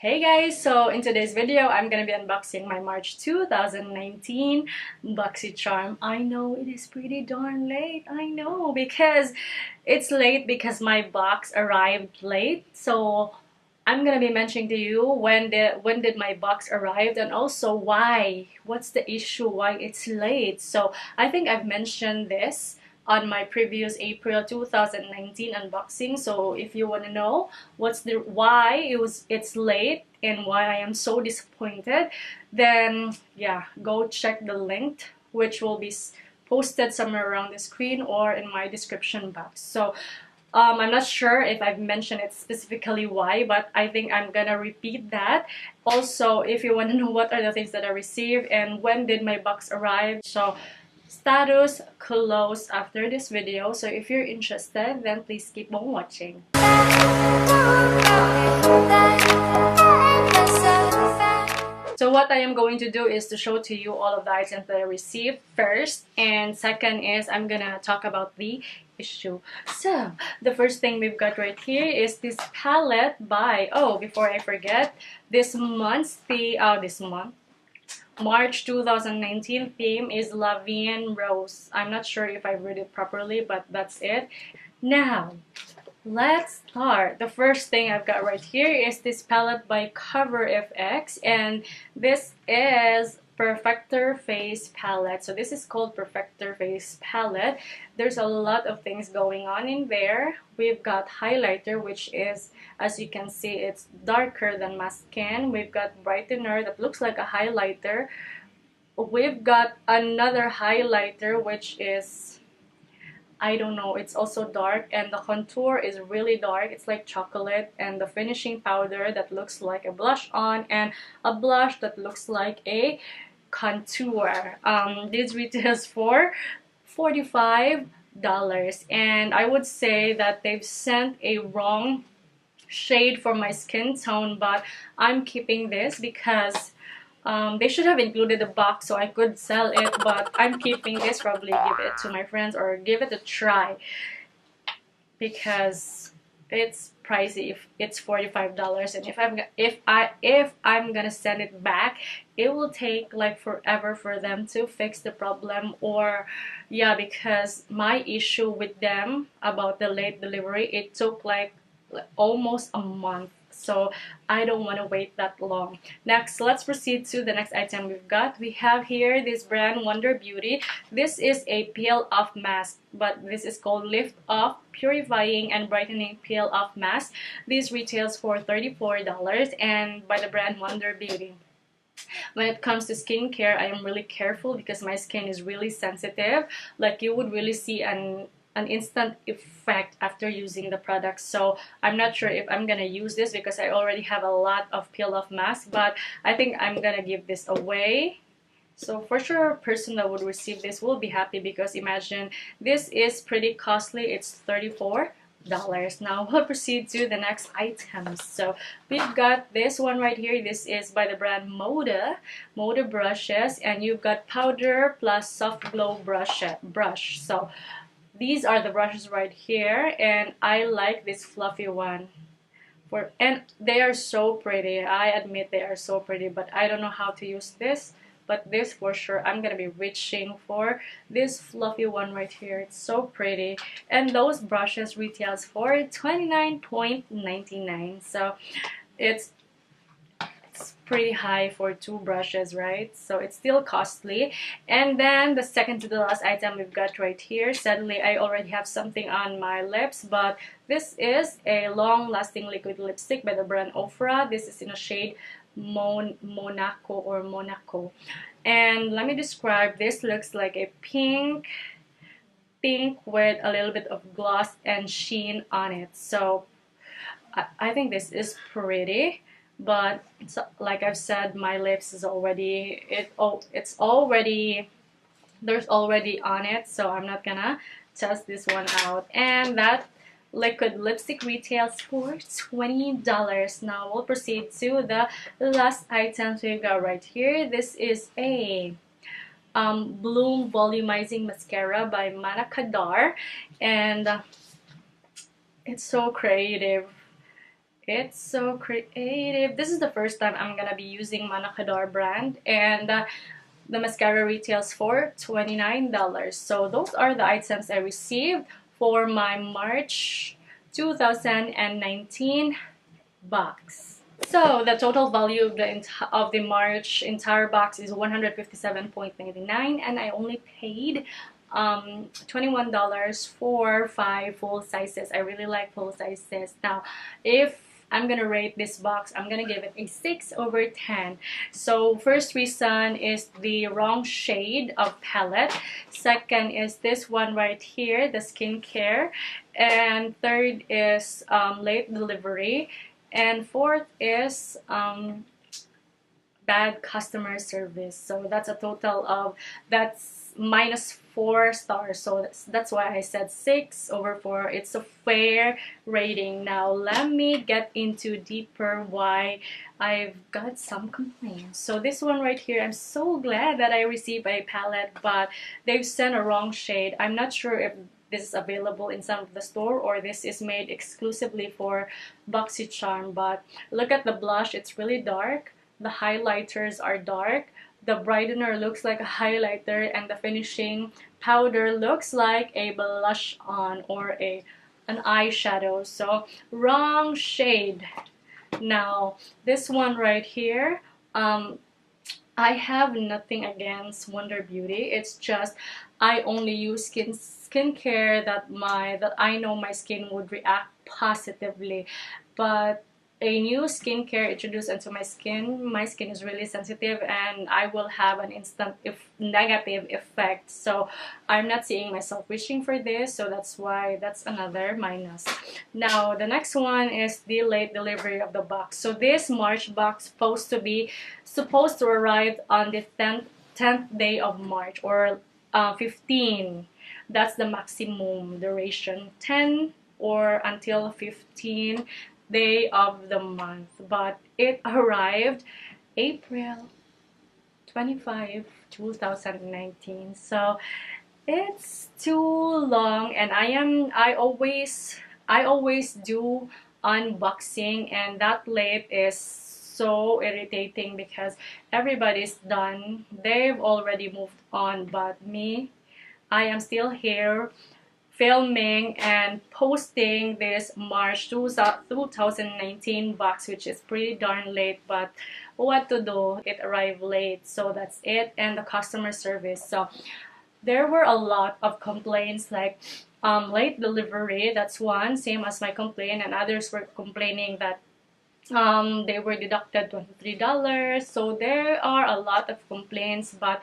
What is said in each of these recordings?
Hey guys, so in today's video, I'm gonna be unboxing my March 2019 Boxycharm. I know it is pretty darn late, I know, because it's late because my box arrived late. So I'm gonna be mentioning to you when did my box arrive and also why, what's the issue, why it's late. So I think I've mentioned this on my previous April 2019 unboxing. So if you want to know what's the why it's late and why I am so disappointed, then yeah, go check the link which will be posted somewhere around the screen or in my description box. So I'm not sure if I've mentioned it specifically why, but I think I'm gonna repeat that. Also, if you want to know what are the things that I received and when did my box arrive, so status closed after this video. So if you're interested, then please keep on watching. So what I am going to do is to show to you all of the items that I received first, and second is I'm gonna talk about the issue. So the first thing we've got right here is this palette by, oh, before I forget, this month March 2019 theme is La Vie en Rose. I'm not sure if I read it properly, but that's it. Now, let's start. The first thing I've got right here is this palette by CoverFX, and this is PERFECTOR Face Palette. So this is called PERFECTOR Face Palette. There's a lot of things going on in there. We've got highlighter, which is, as you can see, it's darker than my skin. We've got brightener that looks like a highlighter. We've got another highlighter, which is, I don't know, it's also dark, and the contour is really dark. It's like chocolate, and the finishing powder that looks like a blush on, and a blush that looks like a contour. This retails for $45, and I would say that they've sent a wrong shade for my skin tone, but I'm keeping this because they should have included the box so I could sell it, but I'm keeping this, probably give it to my friends or give it a try because it's pricey. If it's $45, and if I'm gonna send it back, it will take like forever for them to fix the problem, or yeah, because my issue with them about the late delivery, it took like almost a month. So I don't want to wait that long. Next, let's proceed to the next item we've got. We have here this brand Wonder Beauty. This is a peel off mask, but this is called Lift Off Purifying and Brightening Peel Off Mask. This retails for $34 and by the brand Wonder Beauty. When it comes to skincare, I am really careful because my skin is really sensitive. Like, you would really see an instant effect after using the product. So I'm not sure if I'm gonna use this because I already have a lot of peel off mask, but I think I'm gonna give this away. So for sure, a person that would receive this will be happy because imagine, this is pretty costly. It's $34. Now we'll proceed to the next items. So we've got this one right here. This is by the brand Moda brushes, and you've got powder plus soft glow brush. So these are the brushes right here, and I like this fluffy one. And they are so pretty. I admit they are so pretty, but I don't know how to use this. But this for sure, I'm gonna be reaching for this fluffy one right here. It's so pretty. And those brushes retails for $29.99. So it's pretty high for two brushes, right? So it's still costly. And then the second to the last item we've got right here. Sadly, I already have something on my lips, but this is a long-lasting liquid lipstick by the brand OFRA. This is in a shade Monaco. And let me describe. This looks like a pink with a little bit of gloss and sheen on it. So I think this is pretty. But like I've said, my lips is already, there's already on it, so I'm not gonna test this one out. And that liquid lipstick retails for $20. Now we'll proceed to the last items we've got right here. This is a Bloom Volumizing Mascara by Manna Kadar, and it's so creative. It's so creative. This is the first time I'm gonna be using Manna Kadar brand, and the mascara retails for $29. So those are the items I received for my March 2019 box. So the total value of the March entire box is $157.99, and I only paid $21 for 5 full sizes. I really like full sizes. Now, if I'm gonna rate this box, I'm gonna give it a 6 over 10. So first reason is the wrong shade of palette. Second is this one right here, the skincare. And third is late delivery. And fourth is bad customer service. So that's a total of, that's minus 4 stars. So that's why I said 6 over 4. It's a fair rating. Now let me get into deeper why I've got some complaints. So this one right here, I'm so glad that I received a palette, but they've sent a wrong shade. I'm not sure if this is available in some of the store or this is made exclusively for Boxycharm. But look at the blush, it's really dark. The highlighters are dark. The brightener looks like a highlighter, and the finishing powder looks like a blush on or an eyeshadow. So wrong shade. Now this one right here, I have nothing against Wonder Beauty. It's just I only use skincare that I know my skin would react positively. But a new skincare introduced into my skin is really sensitive, and I will have an instant negative effect. So I'm not seeing myself wishing for this, so that's why that's another minus. Now the next one is the late delivery of the box. So this March box supposed to arrive on the 10th day of March, or 15. That's the maximum duration, 10 or until 15 day of the month, but it arrived April 25, 2019. So it's too long, and I always do unboxing, and that late is so irritating because everybody's done, they've already moved on, but me, I am still here filming and posting this March 2019 box, which is pretty darn late, but what to do, it arrived late, so that's it. And the customer service, so there were a lot of complaints like late delivery, that's one, same as my complaint, and others were complaining that they were deducted $23. So there are a lot of complaints, but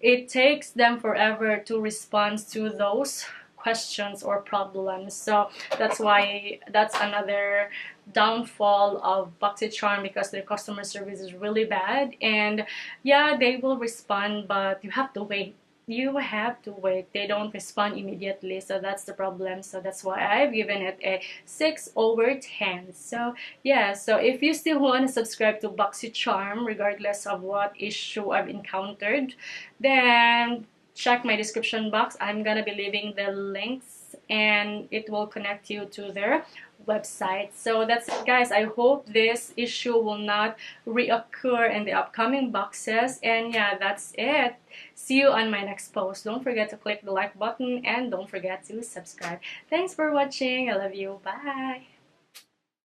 it takes them forever to respond to those questions or problems. So that's why that's another downfall of Boxycharm, because their customer service is really bad. And yeah, they will respond, but you have to wait. They don't respond immediately, so that's the problem. So that's why I've given it a 6 over 10. So yeah, so if you still want to subscribe to Boxycharm regardless of what issue I've encountered, then check my description box. I'm gonna be leaving the links, and it will connect you to their website. So that's it, guys. I hope this issue will not reoccur in the upcoming boxes. And yeah, that's it. See you on my next post. Don't forget to click the like button, and don't forget to subscribe. Thanks for watching. I love you. Bye.